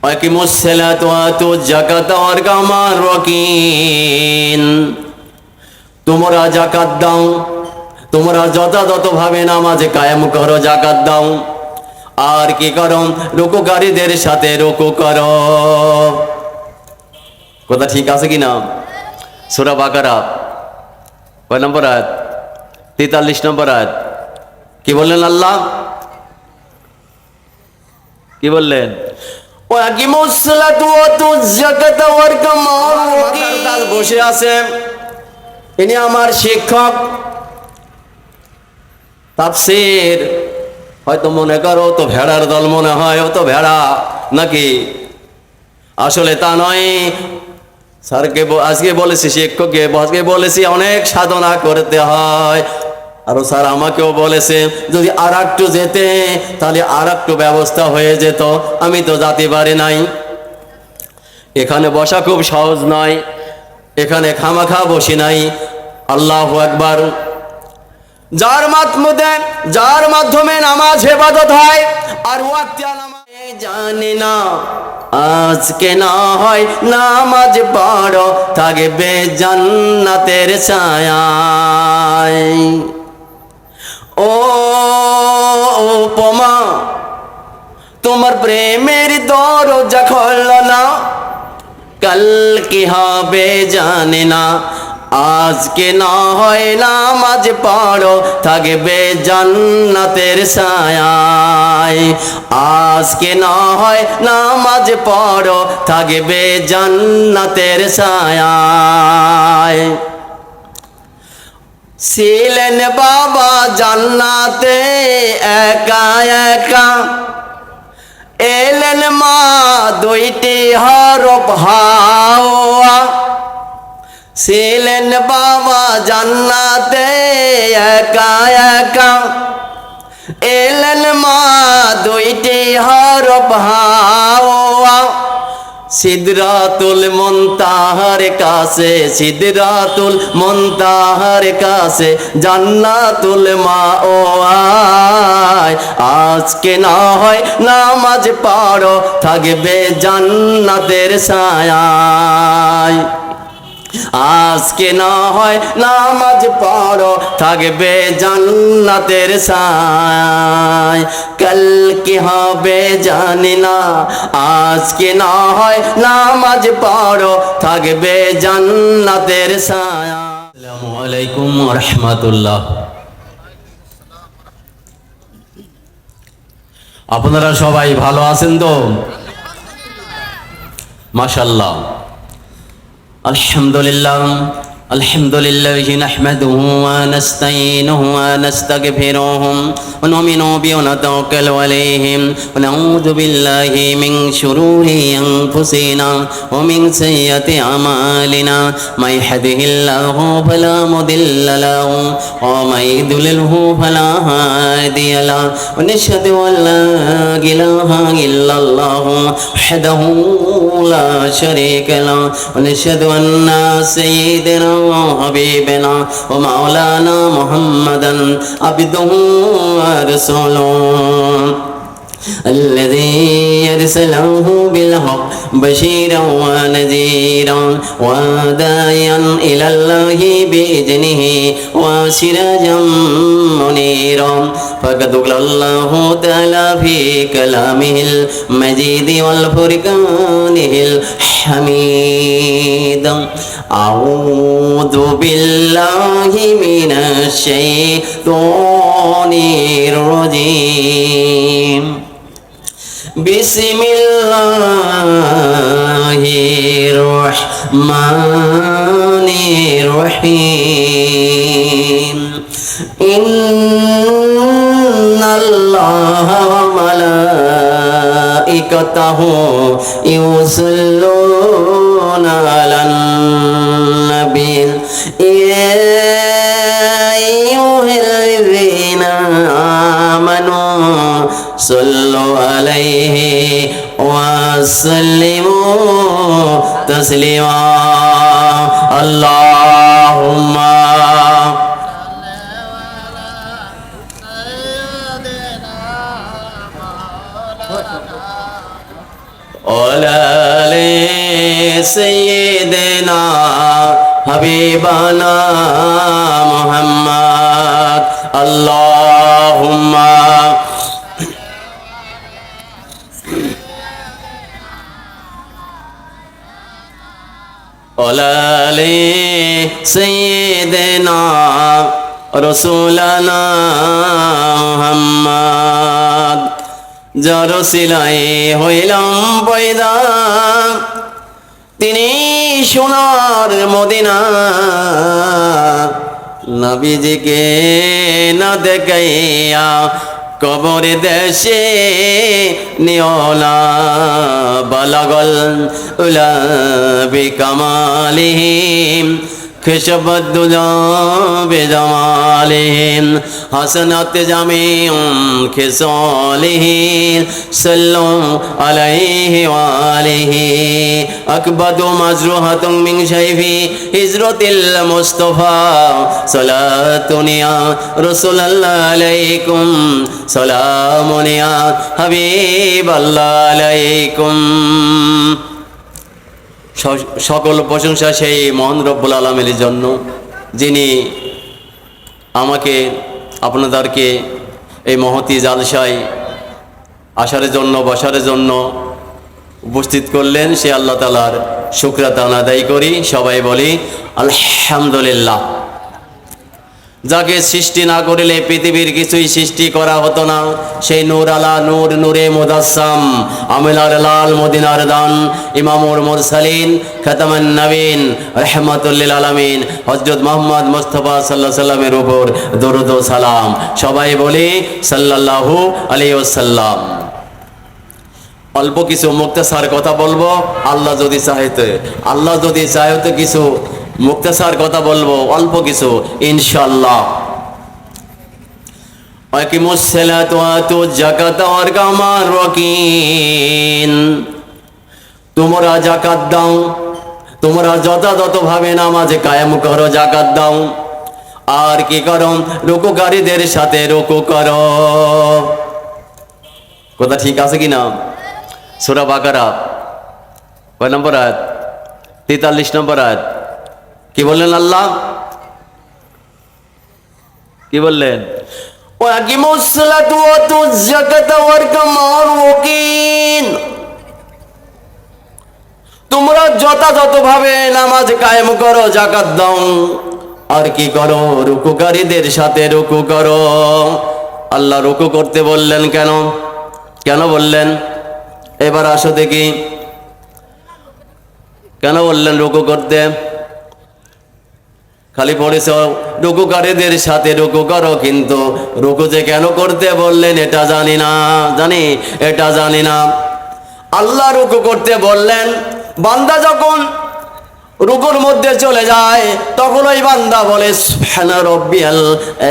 আকিমুস সালাতা ওয়া আতুজ যাকাতা ওয়ারকামার রাকিন। তোমরা যাকাত দাও, তোমরা যথাযথভাবে নামাজে কায়েম করো, যাকাত দাও, আর কি করো, রুকুকারীদের সাথে রুকু করো। কথা ঠিক আছে কি না? সূরা বাকারা কয় নম্বর আয়াত? 43 নম্বর আয়াত। কি বললেন আল্লাহ? কি বললেন? ওয়াকিমুস সালাতা ওয়া আতুজ যাকাতা ওয়ারকামার রাকিন। তার বসে আছে, ইনি আমার শিক্ষক। তাফসীর হয়তো মনে করো তো ভেড়ার দল মনে হয়, ও তো ভেড়া নাকি? আসলে তা নয়। স্যারকে আজকে বলেছি, শিক্ষককে আজকে বলেছি অনেক সাধনা করতে হয়। আরো স্যার আমাকেও বলেছে যদি আর একটু যেতে তাহলে আর একটু ব্যবস্থা হয়ে যেত, আমি তো যেতে পারি নাই। এখানে বসা খুব সহজ নয়, এখানে খামাখা বসি নাই। আল্লাহু আকবার। যার মাধ্যমে নামাজ ইবাদত হয় আর ওয়াক্তিয়া নামাজ জানে না, আজকে না হয় নামাজ পড়ো, থাকবে জান্নাতের ছায়ায়। ও উপমা, তোমার প্রেমের দরজা খোলো না, কাল কি হবে জানে না, আজকে না হয় নামাজ পড়ো, থাকবে জান্নাতের ছায়ায়। আজকে না হয় নামাজ পড়ো, থাকবে জান্নাতের ছায়ায়। ছিলেন বাবা জান্নাতে একা একা, এলেন মা দুইটি হরফ হাওয়া। ছিলেন বাবা জান্নাতে একা একা, এলেন মা দুইটি হরফ হাওয়া। সিদরাতুল মুনতাহার কাছে, সিদরাতুল মুনতাহার কাছে জান্নাতুল মাওয়া। আজকে না হয় নামাজ পড়ো, থাকবে জান্নাতের ছায়ায়। আজকে না হয় নামাজ পড়ো, থাকবে জান্নাতের ছায়ায়। কাল কি হবে জানি না, আজকে না হয় নামাজ পড়ো, থাকবে জান্নাতের ছায়ায়। আসসালামু আলাইকুম ওয়া রাহমাতুল্লাহ। আপনারা সবাই ভালো আছেন তো? মাশাআল্লাহ। আলহামদুলিল্লাহ, আলহামদুলিল্লাহি নাহমাদুহু ওয়া নাস্তাঈনুহু ওয়া নাস্তাগফিরুহু ওয়া নু'মিনু বিহি ওয়া নাতাওয়াক্কালু আলাইহি ওয়া নাউযু বিল্লাহি মিন শুরুরি আনফুসিনা ওয়া মিন সাইয়্যাতি আমালিনা। মাই ইয়াহদিহিল্লাহু ফালা মুদিল্লা লাহু ওয়া মাই ইউদ্লিলহু ফালা হাদিয়া লাহু। ওয়া নাশহাদু আন লা ইলাহা ইল্লাল্লাহু ওয়াহদাহু লা শারীকা লাহু ওয়া নাশহাদু আন্না সাইয়্যিদানা وحبيبنا ومولانا محمدا عبده ورسوله الذي يرسله بالحق بشيرا ونذيرا وداعيا إلى الله بإذنه وسراجا منيرا. فقد قال الله تعالى في كلامه المجيد والفرقانه الحميد. أعوذ بالله من الشيطان الرجيم. بسم الله الرحمن الرحيم. إن الله وملائكته يصلون على النبي. يا أيها الذين آمنوا صلوا عليه وسلموا تسليما. اللهم ওলালে সাইয়্যিদিনা হাবিবানা মুহাম্মদ আল্লাহুম্মা ওলালে সাইয়্যিদিনা রাসূলানা মুহাম্মদ যার সিলায় হইলাম পয়দা তিনি সোনার মদিনা নবীজিকে না দেখাইয়া কবর দেশে নিওলা বালাগল উলা বিকামালিহিম খিশবদ্দুজা বিজামালিহিম হাসনাত জামিউম খিসালিহিম সাল্লু আলাইহি ওয়া আলিহি আকবাদু মাজরুহাতুন মিন শাইফি হিজরাতিল মুস্তাফা সালাতুন ইয়া রাসূলুল্লাহ আলাইকুম সালামুন ইয়া হাবিবাল্লাহ আলাইকুম। সকল প্রশংসা সেই মহান রব্বুল আলামিনের জন্য, যিনি আমাকে আপনাদেরকে এই মহতী জালসায় আসার জন্য বসার জন্য উপস্থিত করলেন। সে আল্লাহ তাআলার শুকরিয়া আদায় করি। সবাই বলি আলহামদুলিল্লাহ। যাকে সৃষ্টি না করিলে পৃথিবীর কিছুই সৃষ্টি করা হতো না। সেই নূর আলা নূর নূরে মুদাসসাম আমিলার লাল মদিনার দান ইমামুল মুরসালিন খাতামান নবীন রাহমাতুল লিল আলামিন হযরত মুহাম্মদ মুস্তাফা সাল্লাল্লাহু আলাইহি সাল্লামের উপর দরুদ ও সালাম। সবাই বলি সাল্লাল্লাহু আলাইহি ওয়াসাল্লাম। অল্প কিছু মুক্তাসার কথা বলবো, আল্লাহ যদি চাহে তো কিছু মুক্তাসার কথা বলবো, অল্প কিছু ইনশাআল্লাহ। আকিমুস সালাত ওয়া আতুজ যাকাত ওয়ারকামার রাকিন। তোমরা যাকাত দাও, তোমরা যথাযথভাবে নামাজে কায়েম করো, যাকাত দাও। আর কি করো? রুকুকারীদের সাথে রুকু করো। কথা ঠিক আছে কি না? সূরা বাকারা কয় নম্বর আয়াত? 43 নম্বর আয়াত। কি বললেন আল্লাহ? কি বললেন? ওয়াকিমুস সালাত ওয়া আতুজ যাকাত ওয়ারকামার রাকিন। তোমরা যথাযথভাবে নামাজ কায়েম করো, যাকাত দাও। আর কি করো? রুকুকারীদের সাথে রুকু করো। আল্লাহ রুকু করতে বললেন কেন? কেন বললেন? এবার আসো দেখি কেন বললেন রুকু করতে? খালি পড়েছ রুকুকারীদের সাথে রুকু করো, কিন্তু রুকু যে কেন করতে বললেন এটা জানি না। আল্লাহ রুকু করতে বললেন, বান্দা যখন রুকুর মধ্যে চলে যায় তখন ওই বান্দা বলে সুবহানা রাব্বিয়াল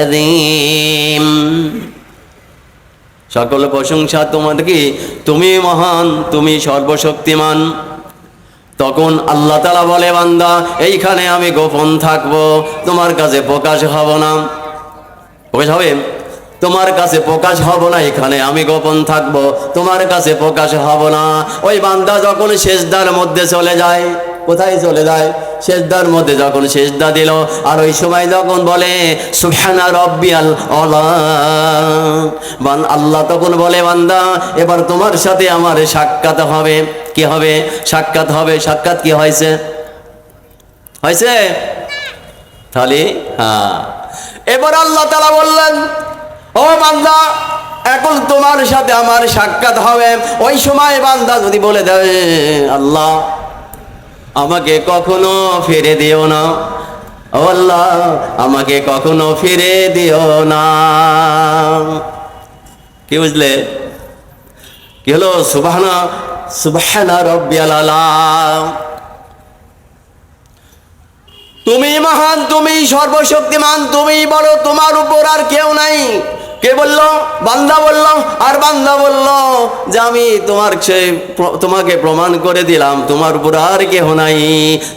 আযীম। সকল প্রশংসা তোমার, কি তুমি মহান, তুমি সর্বশক্তিমান। তখন আল্লাহ তাআলা বলে, বান্দা এইখানে আমি গোপন থাকবো, তোমার কাছে প্রকাশ হব না। প্রকাশ হবে? তোমার কাছে প্রকাশ হব না, এখানে আমি গোপন থাকবো, তোমার কাছে প্রকাশ হব না। ওই বান্দা যখন সেজদার মধ্যে চলে যায়, কোথায় চলে যায়? সেজদার মধ্যে যখন সেজদা দিল, আর ওই সময় যখন বলে সুবহানা রাব্বিয়াল আলা, আল্লাহ তখন বলে, বান্দা এবার তোমার সাথে আমার সাক্ষাৎ হবে। কি হবে? সাক্ষাৎ হবে। সাক্ষাৎ কি হয়েছে? তাহলে হ্যাঁ, এবার আল্লাহ তাআলা বললেন, ও বান্দা এখন তোমার সাথে আমার সাক্ষাৎ হবে। ওই সময় বান্দা যদি বলে দেয়, আল্লাহ আমাকে কখনো ফিরে দিও না, ও আল্লাহ আমাকে কখনো ফিরে দিও না। কি বুঝলে? কি হলো? সুবহানা রাব্বিয়াল আলা। তুমি মহান, তুমি সর্বশক্তিমান, তুমি বড়, তোমার উপর আর কেউ নাই। কে বলল? বান্দা বলল। আর বান্দা বলল যে আমি তোমাকে প্রমাণ করে দিলাম তোমার উপর আর কেহ নাই।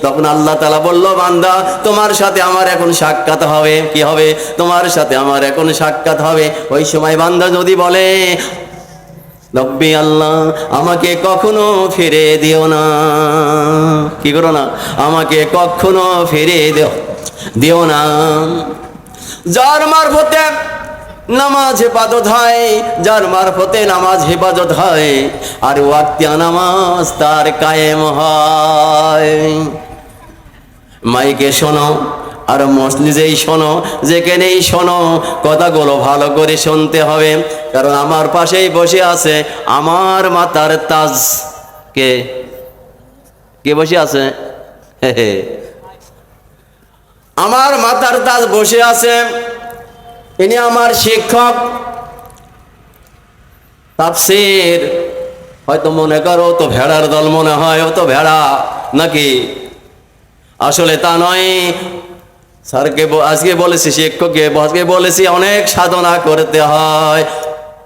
তখন আল্লাহ তাআলা বলল, বান্দা তোমার সাথে আমার এখন সাক্ষাৎ হবে। কি হবে? তোমার সাথে আমার এখন সাক্ষাৎ হবে। ওই সময় বান্দা যদি বলে রব্বি আল্লাহ আমাকে কখনো ফিরে দিও না, কি করো না, আমাকে কখনো ফিরে দিও না। যার মারফতে নামাজ হেফাজত হয়, যার মারফতে নামাজ হেফাজত হয়, আর ওয়াক্তিয়া নামাজ তার কায়েম হয়। মাইকে শোনো আর মসজিদেই শোনো, যেখানেই শোনো কথাগুলো ভালো করে শুনতে হবে, কারণ আমার পাশেই বসে আছে আমার মাতার তাজ। কে কে বসে আছে? আমার মাতার তাজ বসে আছে, ইনি আমার শিক্ষক। তাফসীর হয়তো মনে করো তো ভেড়ার দল মনে হয়, ও তো ভেড়া নাকি? আসলে তা নয়। স্যারকে আজকে বলেছি, শিক্ষককে আজকে বলেছি অনেক সাধনা করতে হয়।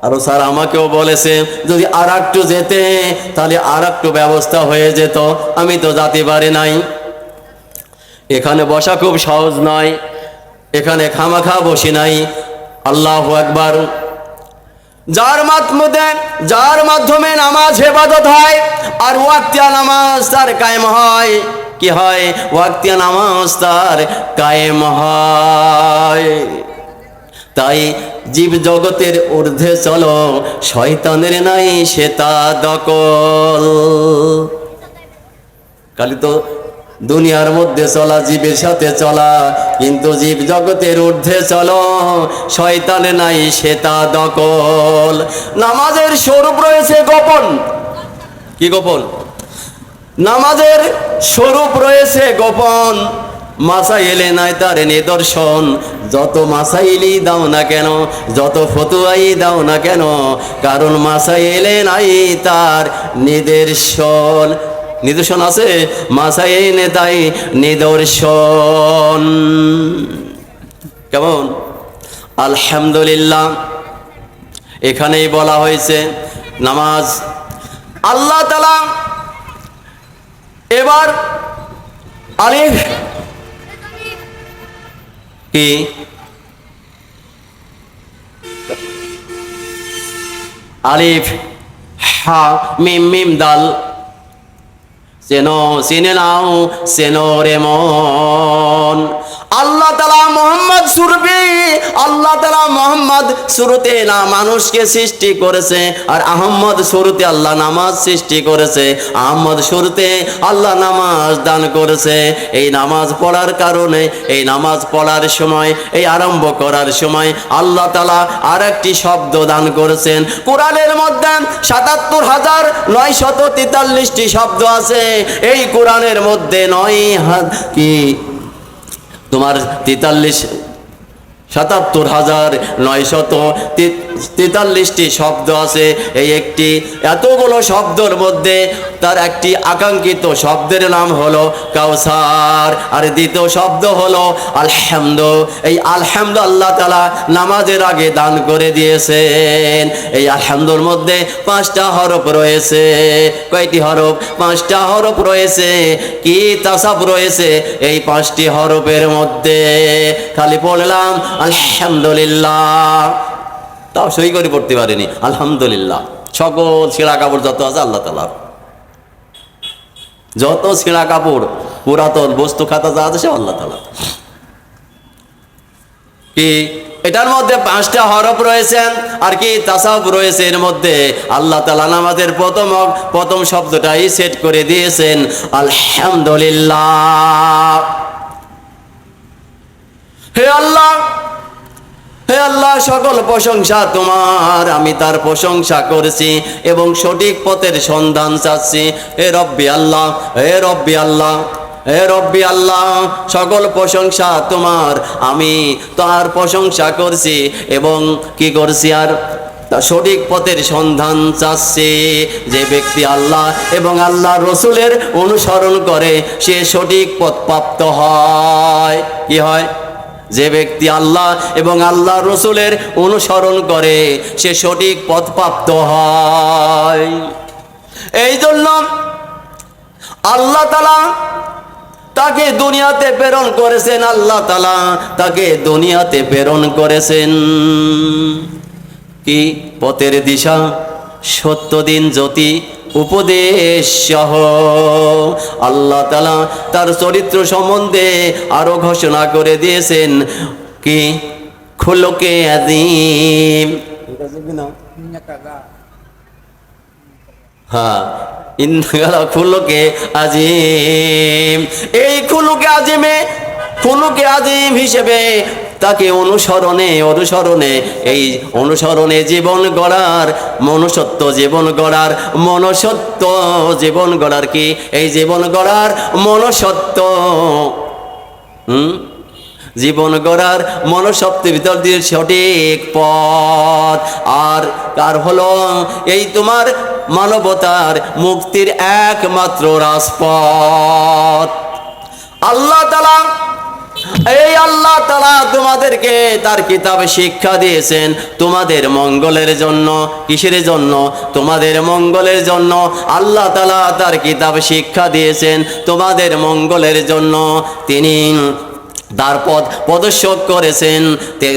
আরো স্যার আমাকেও বলেছে যদি আর একটু যেতে তাহলে আর একটু ব্যবস্থা হয়ে যেত, আমি তো যেতে পারি নাই। এখানে বসা খুব সহজ নয়, এখানে খামাখা বসি নাই। আল্লাহু আকবার। যার মাধ্যমে নামাজ হেফাজত হয় আর ওয়াক্তিয়া নামাজ তার কায়েম হয়, কি হয়? ওয়াক্তিয়া নামাজ তার কায়েম হয়। তাই জীব জগতের ঊর্ধ্বে চলো, শয়তানের নাই সেটা দখল। খালি তো দুনিয়ার মধ্যে চলা, জীবের সাথে চলা, কিন্তু জীব জগতের ঊর্ধ্বে চলো, শয়তানের নাই সেটা দখল। নামাজের স্বরূপ রয়েছে গোপন। কি গোপন? নামাজের স্বরূপ রয়েছে গোপন। মাসাইলে নাই তার নিদর্শন। যত মাসাইলি দাও না কেন, যত ফতুয়াই দাও না কেন, কারণ মাসাইলে নাই তার নিদর্শন। নিদর্শন আছে, মাসাইলে তাই নিদর্শন। কেমন? আলহামদুলিল্লাহ। এখানেই বলা হয়েছে নামাজ আল্লাহ তাআলা এবার আলিফ কি আলিফ হা মিম মিম দাল, চেনো চিনে নাও চেনো রে মন। আল্লাহ তাআলা মোহাম্মদ সুরবি, আল্লাহ তাআলা মোহাম্মদ শুরুতে না মানুষকে সৃষ্টি করেছে, আর আহম্মদ শুরুতে আল্লাহ নামাজ সৃষ্টি করেছে। আহম্মদ শুরুতে আল্লাহ নামাজ দান করেছে। এই নামাজ পড়ার কারণে, এই নামাজ পড়ার সময়, এই আরম্ভ করার সময় আল্লাহ তাআলা আর একটি শব্দ দান করেছেন। কোরআনের মধ্যে ৭৭,৯৪৩টি শব্দ আছে। এই কোরআনের মধ্যে ৭৭,৯৪৩টি শব্দ আছে। এই একটি এতগুলো শব্দের মধ্যে তার একটি আকাঙ্ক্ষিত শব্দের নাম হলো কাউসার, আর দ্বিতীয় শব্দ হলো আলহামদু। এই আলহামদু আল্লাহ তাআলা নামাজের আগে দান করে দিয়েছেন। এই আলহামদুর মধ্যে 5টা হরফ রয়েছে। কয়টি হরফ? 5টা হরফ রয়েছে। কি তাসাব রয়েছে এই 5টি হরফের মধ্যে? খালি পড়লাম আলহামদুলিল্লাহ, তাও সই করে পড়তে পারিনি। আলহামদুলিল্লাহ। সকল ছেঁড়া কাপড় যত আছে আল্লাহ তাআলার, যত ছেঁড়া কাপড় পুরাতন বস্তু খাতা যা আছে সে আল্লাহ তাআলা। কি এটার মধ্যে 5টা হরফ রয়েছে, আর কি তাসাউফ রয়েছে। এর মধ্যে আল্লাহ তাআলা আমাদের প্রথম শব্দটাই সেট করে দিয়েছেন আলহামদুলিল্লাহ। হে আল্লাহ, হে আল্লাহ, সকল প্রশংসা তোমার, আমি তার প্রশংসা করেছি এবং সঠিক পথের সন্ধান চাচ্ছি। হে রব্বি আল্লাহ, হে রব্বি আল্লাহ, হে রব্বি আল্লাহ, সকল প্রশংসা তোমার, আমি তার প্রশংসা করছি এবং কি করছি? আর সঠিক পথের সন্ধান চাচ্ছে। যে ব্যক্তি আল্লাহ এবং আল্লাহ রসুলের অনুসরণ করে সে সঠিক পথ প্রাপ্ত হয়। কি হয়? যে ব্যক্তি আল্লাহ এবং আল্লাহ রসুলের অনুসরণ করে সে সঠিক পথ প্রাপ্ত হয়। এই জন্য আল্লাহ তাআলা তাকে দুনিয়াতে প্রেরণ করেছেন। আল্লাহ তাআলা তাকে দুনিয়াতে প্রেরণ করেছেন কি পথের দিশা সত্যদিন জ্যোতি উপদেশ সহ। আল্লাহ তাআলা তার চরিত্র সম্বন্ধে আরো ঘোষণা করে দিয়েছেন কি, খুলুকে আযীম। হ্যাঁ, ইন্নাকা খুলুকে আযীম। এই খুলুকে আযীমে, খুলুকে আযীম হিসেবে তাকে অনুসরণে এই অনুসরণে জীবন গড়ার, মনুষ্যত্ব জীবন গড়ার, মনুষ্যত্ব জীবন গড়ার কি, এই জীবন গড়ার মনুষ্যত্ব, জীবন গড়ার মনুষ্যত্বের ভিতর দিয়ে সঠিক পথ। আর কার হলো এই তোমার মানবতার মুক্তির একমাত্র রাজপথ। আল্লাহ তাআলা, এই আল্লাহ তাআলা তোমাদেরকে তার কিতাবে শিক্ষা দিয়েছেন তোমাদের মঙ্গলের জন্য। কিসের জন্য? তোমাদের মঙ্গলের জন্য। আল্লাহ তাআলা তার কিতাবে শিক্ষা দিয়েছেন তোমাদের মঙ্গলের জন্য। তিনি তার পথ প্রদর্শক করেছেন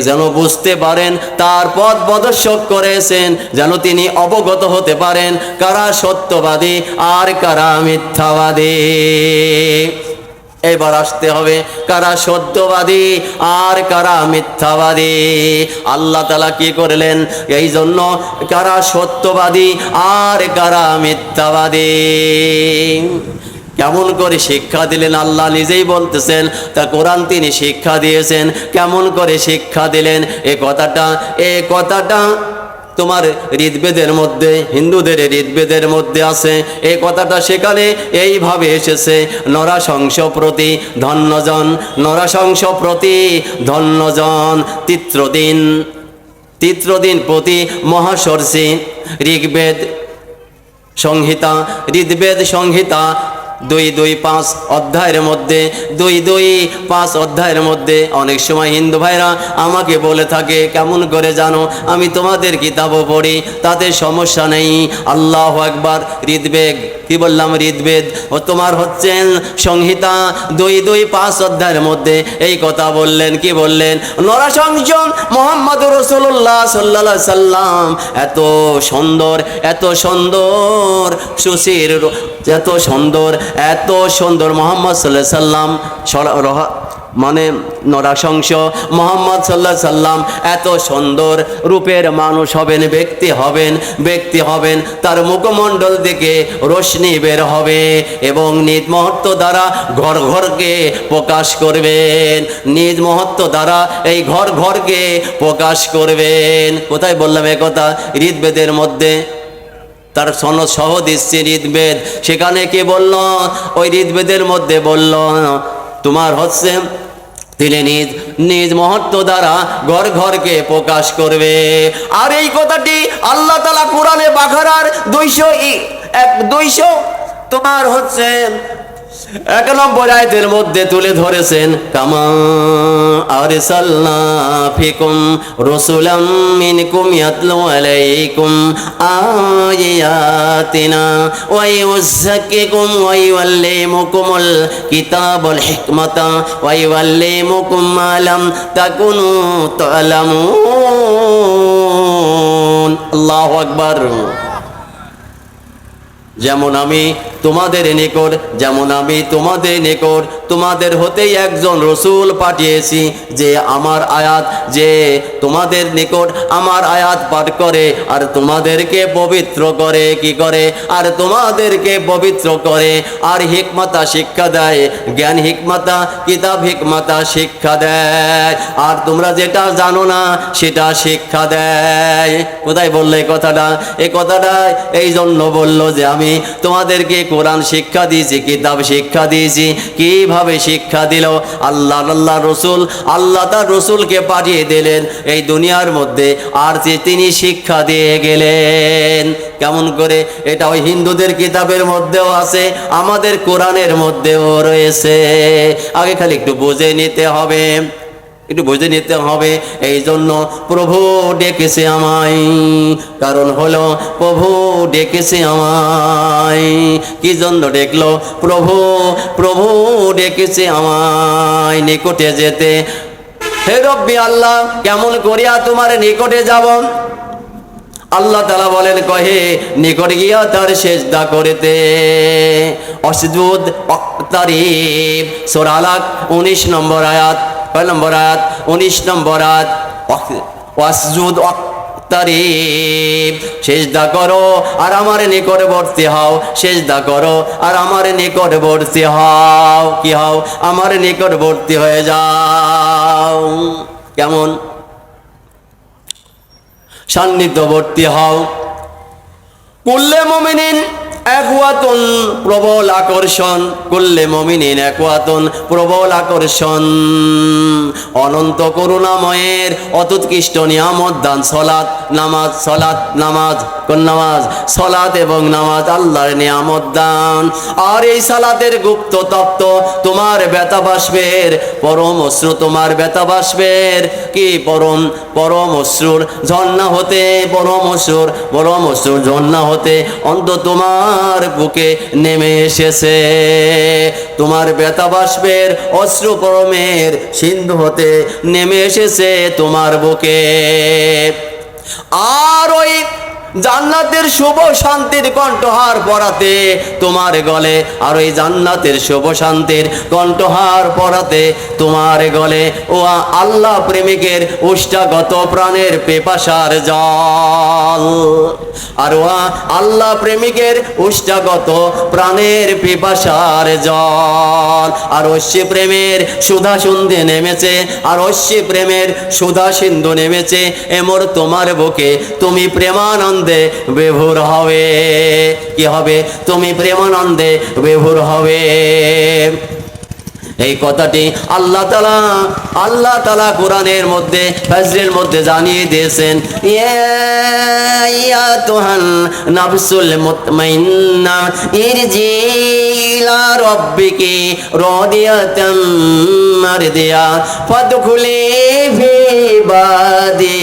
যেন বুঝতে পারেন, তার পথ প্রদর্শক করেছেন যেন তিনি অবগত হতে পারেন কারা সত্যবাদী আর কারা মিথ্যাবাদী। এবার আসতে হবে কারা সত্যবাদী আর কারা মিথ্যাবাদী। আল্লাহ তাআলা কি করলেন? এই জন্য কারা সত্যবাদী আর কারা মিথ্যাবাদী কেমন করে শিক্ষা দিলেন আল্লাহ নিজেই বলতেছেন। তা কোরআন তিনি শিক্ষা দিয়েছেন। কেমন করে শিক্ষা দিলেন এ কথাটা তোমার ঋগ্বেদের মধ্যে, হিন্দুদের ঋগ্বেদের মধ্যে আছে এই কথাটা। সেখানে এইভাবে এসেছে, নরাশংস প্রতি ধন্যজন, নরাশংস প্রতি ধন্যজন, তিত্রদিন প্রতি মহাসর্ষি। ঋগ্বেদ সংহিতা, ঋগ্বেদ সংহিতা 2-2-5 অধ্যায়ের মধ্যে, 2-2-5 অধ্যায়ের মধ্যে অনেক সময় হিন্দু ভাইরা আমাকে বলে থাকে, কেমন করে জানো? আমি তোমাদের কিতাবও পড়ি, তাতে সমস্যা নেই। আল্লাহু আকবার। ঋগ্বেদ, কি বললাম? ঋগ্বেদ ও তোমার হচ্ছেন সংহিতা 2-2-5 অধ্যায়ের মধ্যে এই কথা বললেন। কি বললেন? নরাশংস মুহাম্মদুর রাসূলুল্লাহ সাল্লাল্লাহু আলাইহি সাল্লাম এত সুন্দর, এত সুন্দর সুশীর, এত সুন্দর মোহাম্মদ সাল্লাল্লাহু আলাইহি সাল্লাম, মানে নরাশংস মোহাম্মদ সাল্লাল্লাহু আলাইহি সাল্লাম এত সুন্দর রূপের মানুষ হবেন, ব্যক্তি হবেন। তার মুখমণ্ডল থেকে রশ্মি বের হবে এবং নিজ মহত্ব দ্বারা ঘরকে প্রকাশ করবেন, নিজ মহত্ব দ্বারা এই ঘরকে প্রকাশ করবেন। কোথায় বললাম এ কথা? ঋগ্বেদের মধ্যে। তার সনদ সহ দিচ্ছে ঋগ্বেদ। সেখানে কি বলল? ওই ঋগ্বেদের মধ্যে বলল তোমার হচ্ছে তিনি নিজ মহত্ব দ্বারা ঘরকে প্রকাশ করবে। আর এই কথাটি আল্লাহ তাআলা কোরআনে বাকারার 200 তোমার হচ্ছে 91 আয়াতের মধ্যে তুলে ধরেছেন, কামা আরসালনা ফিকুম রাসূলাম মিনকুম ইয়াতলু আলাইকুম আয়াতিনা ওয়া ইউযাক্কিকুম ওয়া ইউআল্লিমুকুমুল কিতাবাল হিকমাতা ওয়া ইউআল্লিমুকুম মা লাম তাকুনু তা'লামুন। আল্লাহু আকবার। যেমন আমি তোমাদের নিকট তোমাদের হতেই একজন রসূল পাঠিয়েছি, যে তোমাদের নিকট আমার আয়াত পাঠ করে আর তোমাদেরকে পবিত্র করে। কি করে? আর তোমাদেরকে পবিত্র করে আর হিকমতা শিক্ষা দেয়, জ্ঞান হিকমতা, কিতাব হিকমতা শিক্ষা দেয়। আর তোমরা যেটা জানো না সেটা শিক্ষা দেয়। কোথায় বললো এই কথাটা? এই কথাটা এই জন্য বললো যে আমি তোমাদেরকে কোরআন শিক্ষা দিয়েছি, কিতাব শিক্ষা দিয়েছি। কিভাবে শিক্ষা দিল? আল্লাহ তার রসুলকে পাঠিয়ে দিলেন এই দুনিয়ার মধ্যে, আর তিনি শিক্ষা দিয়ে গেলেন। কেমন করে? এটা ওই হিন্দুদের কিতাবের মধ্যেও আছে, আমাদের কোরআনের মধ্যেও রয়েছে। আগে খালি একটু বুঝে নিতে হবে। এই জন্য প্রভু ডেকেছে আমায়, কারণ হলো প্রভু ডেকেছে আমায়। কি জন্য ডেকলো? প্রভু ডেকেছে আমায় নিকটে যেতে। হে রব্বি আল্লাহ, কেমন করিয়া তোমার নিকটে যাব? আল্লাহ তাআলা বলেন কহে নিকট গিয়া তার সেজদা করিতে। অসজুদ ওয়াক্তারিব, সূরা আলাক 19 নম্বর আয়াত, কয় নম্বর আয়াত? 19 নম্বর আয়াত। ওয়াসজুদ ওয়াক্তারিব, সেজদা করো আর আমার নিকটবর্তী হও, সেজদা করো আর আমার নিকটবর্তী হও। কি হও? আমার নিকটবর্তী হয়ে যাও। কেমন? সান্নিধ্যবর্তী হও। কুল্লে মুমিনিন একওয়াতুন, প্রবল আকর্ষণ। কুল্লে মুমিনিন একওয়াতুন, প্রবল আকর্ষণ। অনন্ত করুণাময়ের অতুৎকৃষ্ট নিয়ামত দান সলাত নামাজ। সলাত নামাজ, কোন নামাজ? সলাত এবং নামাজ আল্লাহর নিয়ামত দান। আর এই সালাতের গুপ্ত তত্ত্ব তোমার ব্যথা বাষ্পের পরম অশ্রু, তোমার ব্যথা বাষ্পের কি পরম অশ্রুর ঝর্ণা হতে, পরম অশ্রুর ঝর্ণা হতে অন্ত তোমার বুকে নেমে এসেছে। তোমার ব্যথা বাষ্পের অশ্রু পরমের সিন্ধু হতে নেমে এসেছে তোমার বুকে। আর ওই জান্নাতের শুভ শান্তির কণ্ঠহার পরাতে তোমার গলে, আর ওই জান্নাতের শুভ শান্তির কণ্ঠহার পরাতে তোমার গলে ও আল্লাহ প্রেমিকের উষ্টাগত প্রাণের পেপাসার জল। আর ও আল্লাহ প্রেমিকের উষ্টাগত প্রাণের পিপাসার জল। আর অশ্বী প্রেমের সুধা সিন্ধু নেমেছে, আর অশ্বী প্রেমের সুধা সিন্ধু নেমেছে এমর তোমার বুকে। তুমি প্রেমানন্দে বিভোর হবে। কি হবে? তুমি প্রেমানন্দে বিভোর হবে। এই কথাটি আল্লাহ তাআলা কোরআনের মধ্যে ফাজরের মধ্যে জানিয়ে দিয়েছেন। ইয়া তুহান নাফসুল মুতমাইন্না ইরজি ইলা রাব্বিকি রাদিয়াতাম মারদিয়া ফাদখুলি ফি ইবাদি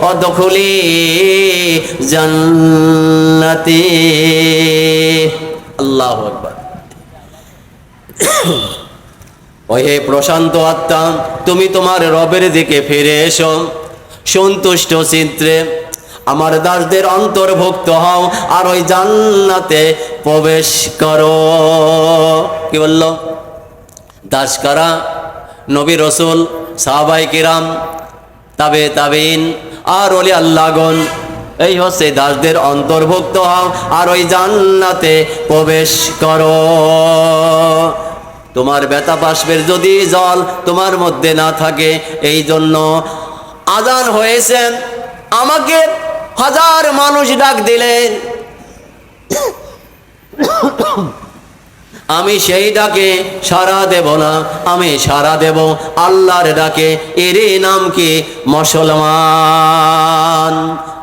অদখুলি জান্নাতি। আল্লাহু আকবার। ওহে প্রশান্ত আত্মা, তুমি তোমার রবের দিকে ফিরে এসো সন্তুষ্ট চিত্রে। আমার দাসদের অন্তর্ভুক্ত হও আর ওই জান্নাতে প্রবেশ করো। কি বলল? দাস কারা? নবী রসুল, সাহাবায়ে কিরাম, তাবেঈন আর ওলি আল্লাহগণ। এই হচ্ছে দাসদের অন্তর্ভুক্ত হও আর ওই জান্নাতে প্রবেশ করো। তোমার ব্যথা বাষ্পের যদি জল তোমার মধ্যে না থাকে, এই জন্য আজান হয়েছে, আমাকে হাজার মানুষ ডাক দিলেন, আমি সেই ডাকে সাড়া দেব না, আমি সাড়া দেব আল্লাহর ডাকে। এরই নাম কি? মুসলমান।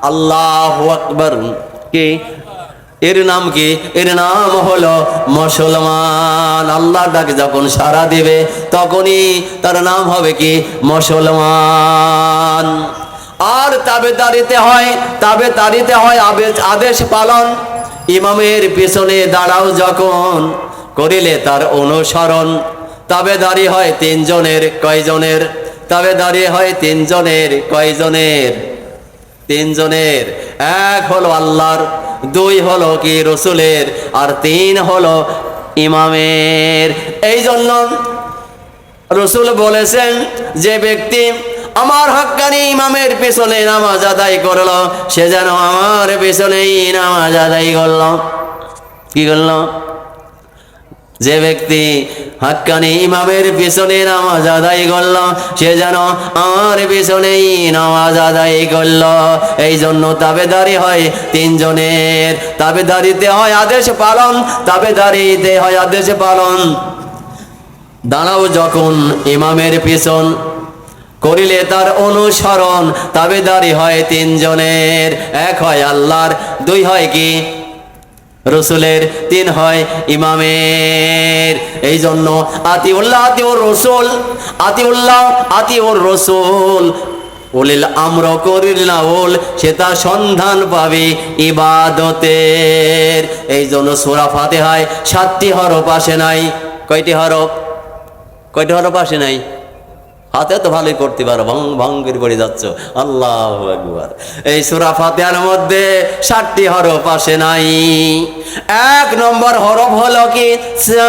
আল্লাহু আকবার। কি এর নাম? কি এর নাম? হলো মুসলমান। আল্লাহর ডাকে যখন সাড়া দিবে তখনই তার নাম হবে কি? মুসলমান। আর তাবেদারিতে হয় আদেশ পালন। ইমামের পিছনে দাঁড়াও যখন, করিলে তার অনুসরণ। তাবেদারি হয় তিনজনের। কয়জনের? তাবেদারি হয় তিনজনের। কয়জনের? তিনজনের। এক হলো আল্লাহর, দুই হলো কি রসুলের, আর তিন হলো ইমামের। এই জন্য রসুল বলেছেন, যে ব্যক্তি আমার হক্কানি ইমামের পিছনে নামাজ আদায় করলো, সে যেন আমার পিছনেই নামাজ আদায় করলো। কি করলো? যে ব্যক্তি হক্কানি ইমামের পিছনে নামাজ আদায় করলো, সে যেন আমার পিছনেই নামাজ আদায় করলো। এই জন্য তাবেদারি হয় তিনজনের। তাবেদারিতে হয় আদেশ পালন, তাবেদারিতে হয় আদেশ পালন। দাঁড়াও যখন ইমামের পিছন, করিলে তার অনুসরণ। তাবেদারি হয় তিনজনের। এক হয় আল্লাহর, দুই হয় কি রসুলের, তিন হয় ইমামের। এই জন্য আতিউল্লাহ আতিউর রসুল, আতিউল্লাহ আতিউর রসুল। উলিল আমর করিল না উল, সে তার সন্ধান পাবে ইবাদতের। এই জন্য সূরা ফাতিহায় 7টি হরফ আসে নাই। কয়টি হরফ? কয়টি হরফ আসে নাই? হাতে তো ভালোই করতে পারো, ভং ভং করে পড়ে যাচ্ছ। আল্লাহু আকবার। এই সূরা ফাতিহার মধ্যে 7টি হরফ আসে নাই। 1 নম্বর হরফ হলো কি সা,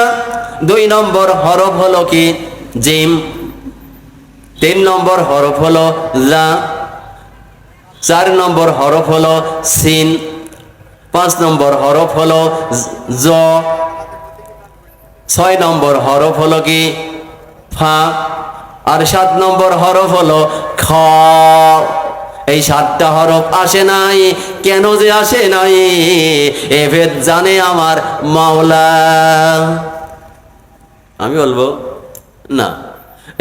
2 নম্বর হরফ হলো কি জিম, 3 নম্বর হরফ হলো লা, 4 নম্বর হরফ হলো সিন, 5 নম্বর হরফ হলো জ, 6 নম্বর হরফ হলো কি ফা, আর 7 নম্বর হরফ হলো খ। এই 7টা হরফ আসে নাই। কেন যে আসে নাই এ ভেদ জানে আমার মাওলা। আমি বলবো না,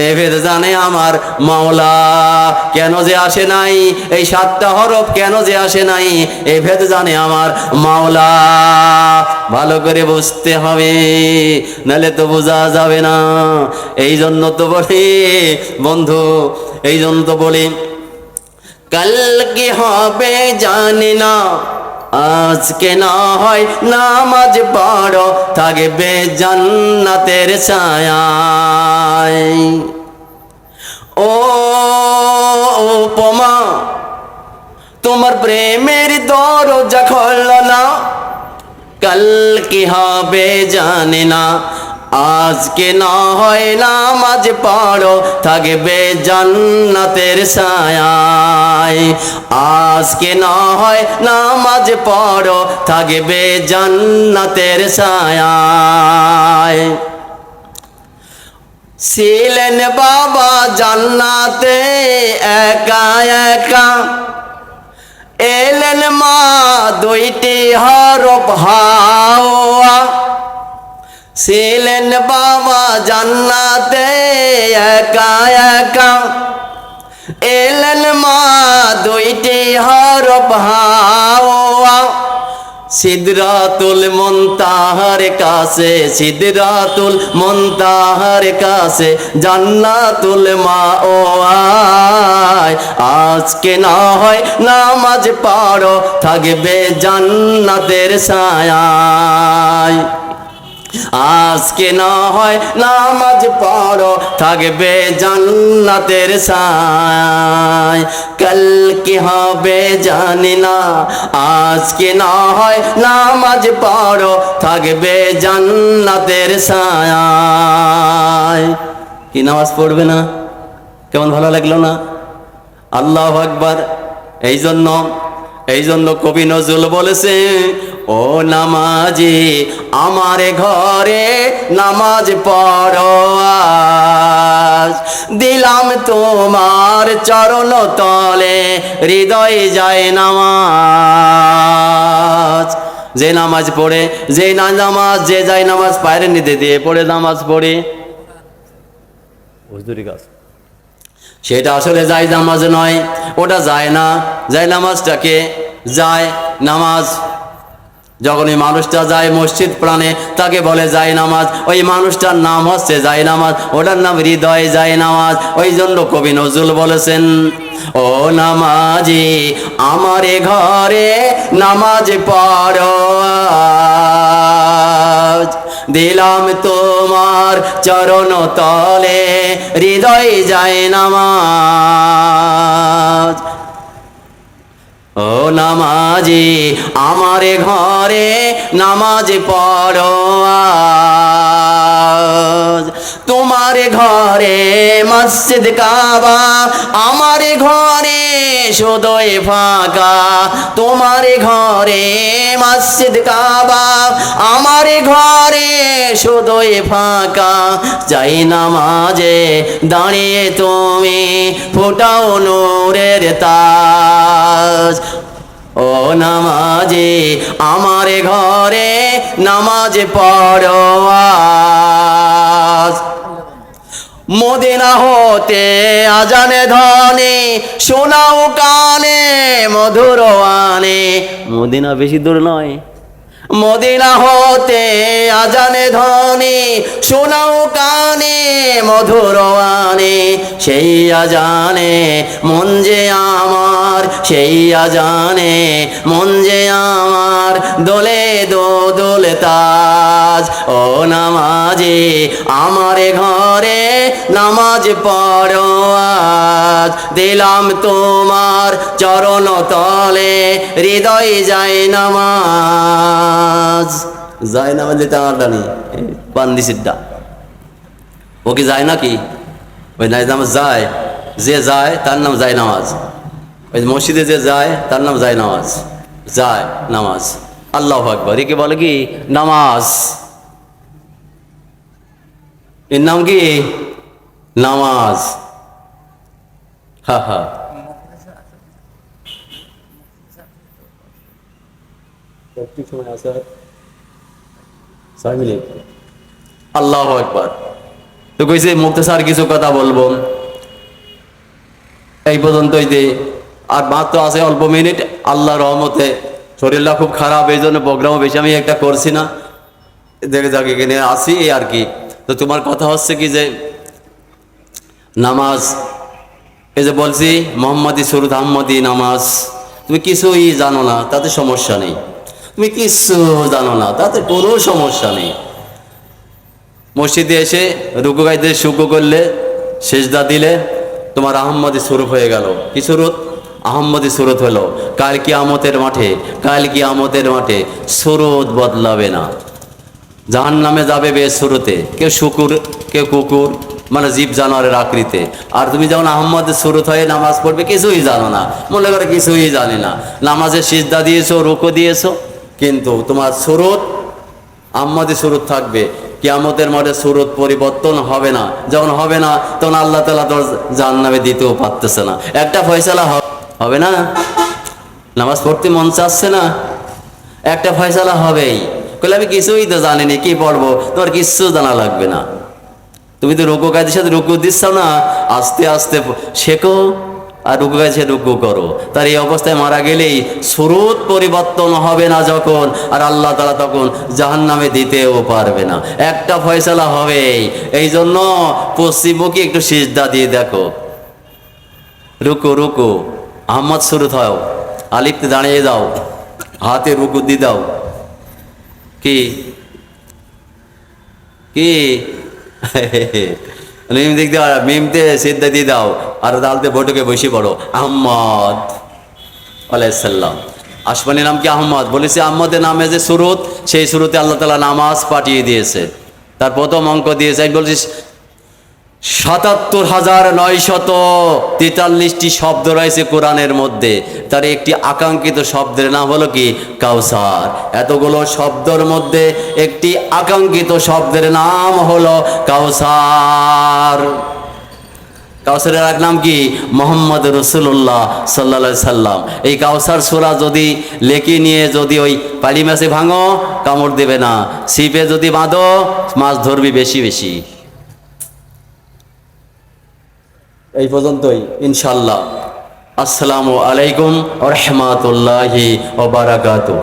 এ ভেদ জানে আমার মাওলা। কেন যে আসে নাই, এই 7টা হরফ কেন যে আসে নাই এ ভেদ জানে আমার মাওলা। ভালো করে বুঝতে হবে, নাহলে তো বোঝা যাবে না। এই জন্য তো বলি বন্ধু, এই জন্য তো বলি কাল কি হবে জানি না, আজকে না হয় নামাজ পড়ো থাকবে জান্নাতের ছায়ায়। ও উপমা তোমার প্রেমের দরজা খোলো না, কাল কি হবে জানি না, আজকে না হয় নামাজ পড়ো থাকবে জান্নাতের ছায়ায়। আজকে না হয় নামাজ পড়ো থাকবে জান্নাতের ছায়ায়। ছিলেন বাবা জান্নাতে একা একা, এলেন মা 2টি হরফ হাওয়া। ছিলেন বাবা জান্নাতে একা একা, এলেন মা 2টি হরফ হাওয়া। সিদরাতুল মুনতাহার কাছে, সিদরাতুল মুনতাহার কাছে জান্নাতুল মাওয়া। আজকে না হয় নামাজ পড়ো থাকবে জান্নাতের ছায়ায়। আজকে না হয় নামাজ পড়ো থাকবে জান্নাতের ছায়ায়। কাল কি হবে জানি না, আজকে না হয় নামাজ পড়ো থাকবে জান্নাতের ছায়ায়। কি নামাজ পড়বে না? কেমন ভালো লাগলো না? আল্লাহু আকবার। এই জন্য কবি নজরুল বলেছে, ও নামাজি আমার ঘরে নামাজ পড়ো আজ, দিলাম তোমার চরণ তলে হৃদয় যায় নামাজ। যে নামাজ পড়ে, যে যায় নামাজ পায়ের নিতে দিয়ে পড়ে নামাজ পড়ে, সেটা আসলে যায় নামাজ নয়, ওটা যায় না। যায় নামাজটাকে যায় নামাজ। যখন ওই মানুষটা যায় মসজিদ প্রাণে তাকে বলে যায় নামাজ। ওই মানুষটার নাম হচ্ছে যায় নামাজ, ওটার নাম হৃদয় যায় নামাজ। ওই জন্য কবি নজরুল বলেছেন, ও নামাজি আমার ঘরে নামাজ পড়ো আজ, দিলাম তোমার চরণ তলে হৃদয় যায় নামাজ। ও নামাজি আমার ঘরে নামাজ পড়ো আজ, তোমার ঘরে মসজিদ কাবা, আমার ঘরে শুধুই ফাঁকা। তোমার ঘরে মসজিদ কাবা, আমার ঘরে শুধুই ফাঁকা। যাই নামাজে দাঁড়িয়ে তুমি ফোটাও নূরের তাজ। ও নামাজি আমার ঘরে নামাজ পড়ো আজ। মদিনা হতে আজানে ধ্বনি শোনাও কানে মধুর আনে। মদিনা বেশি দূর নয়, মদিনা হতে আজানে ধ্বনি শোনাও কানে মধুর আনে, সেই আজানে মন যে আমার, সেই আজানে মন যে আমার, দোলে দোলে তাজ। ও নামাজি আমার ঘরে নামাজ পড়ো আজ, দিলাম তোমার চরণ তলে হৃদয় যায় নামাজ। যায় নামাজ দিতে আমার ডানি বান্দি সিদ্ধা, ও কি যায় নাকি? ওই নাই নামাজ যায়, যে যায় তার নাম যায় নামাজ। ওই মসজিদে যে যায় তার নাম যায় নামাজ, যায় নামাজ। আল্লাহু আকবার, একে বলে কি নামাজ, এর নাম কি নামাজ। হা হা, আল্লাহু আকবার। তো কইছে মুক্তাসার কিছু কথা বলবো, এই পর্যন্তই দে। আর মাত্র আছে অল্প মিনিট, আল্লাহর রহমতে শরীরটা খুব খারাপ, এই জন্য প্রোগ্রামও বেশি আমি একটা করছি না, দেখে যাকে এখানে আসি এই আর কি। তো তোমার কথা হচ্ছে কি যে নামাজ, এই যে বলছি মোহাম্মদী সুরুদ আহমদী নামাজ, তুমি কিছুই জানো না তাতে সমস্যা নেই, তুমি কিছু জানো না তাতে কোনো সমস্যা নেই। মসজিদে এসে রুকু গাইতে শুকু করলে, সেজদা দিলে, তোমার আহম্মদী সুরুত হয়ে গেল। কি সুরুত? আহম্মদী সুরুত হলো। কাল কিয়ামতের মাঠে, কাল কিয়ামতের মাঠে সুরুত বদলাবে না। জাহান্নামে যাবে বেসুরতে, কেউ শুকুর কেউ কুকুর, মানে জীব জানোয়ারের আকৃতি। আর তুমি যখন আহম্মদের সুরত হয়ে নামাজ পড়বে কিছুই জানো না, মনে করে কিছুই জানি না, নামাজের সিজদা দিয়েছো, রুকু দিয়েছো, কিন্তু তোমার সুরত আহম্মদি সুরত থাকবে। কিয়ামতের মাঠে সুরত পরিবর্তন হবে না। যখন হবে না তখন আল্লাহ তাআলা তো জাহান্নামে দিতেও পারতেছে না। একটা ফয়সালা হবে না, নামাজ পড়তে মন চাচ্ছে না, একটা ফয়সালা হবেই। কইলে আমি কিছুই তো জানিনি, কি পড়বো? তোমার কিচ্ছু জানা লাগবে না, তুমি তো রুকু কায়দের সাথে রুকু দিচ্ছ না, আস্তে আস্তে শেখো আর রুকু কায়দে রুকু করো। তার এই অবস্থায় মারা গেলেই সুরত পরিবর্তন হবে না যখন, আর আল্লাহ তাআলা তখন জাহান্নামে দিতেও পারবে না। একটা ফয়সালা হবেই। এই জন্য পশ্চিমমুখী একটু সিজদা দিয়ে দেখো, রুকু রুকু আহম্মদ সুরত হয়, আলিফতে দাঁড়িয়ে দাও, হাতে রুকু দিয়ে দাও, কি কি মিম দেখতে পারো, মিমতে সিদ্ধা দিয়ে দাও, আর দালতে বটুকে বসে পড়ো আহম্মদ আলাইহিসসালাম। আসমানি নাম কি আহম্মদ? বলেছে আহম্মদের নামে যে সুরত, সেই সুরতে আল্লাহ তাআলা নামাজ পাঠিয়ে দিয়েছে। তার প্রথম অঙ্ক দিয়েছে, আমি বলছি ৭৭,৯৪৩টি শব্দ রয়েছে কোরআনের মধ্যে, তার একটি আকাঙ্ক্ষিত শব্দের নাম হলো কি কাউসার। এতগুলো শব্দের মধ্যে একটি আকাঙ্ক্ষিত শব্দের নাম হলো কাউসার। কাউসারের এক নাম কি? মোহাম্মদ রসুল্লাহ সাল্লাল্লাহু আলাইহি সাল্লাম। এই কাউসার সূরা যদি লেখি নিয়ে যদি ওই পালি মাছে ভাঙো কামড় দেবে না, ছিপে যদি বাঁধো মাছ ধরবি বেশি বেশি। এই পর্যন্তই ইনশাআল্লাহ। আসসালামু আলাইকুম ওয়া রাহমাতুল্লাহি ওয়া বারাকাতুহু।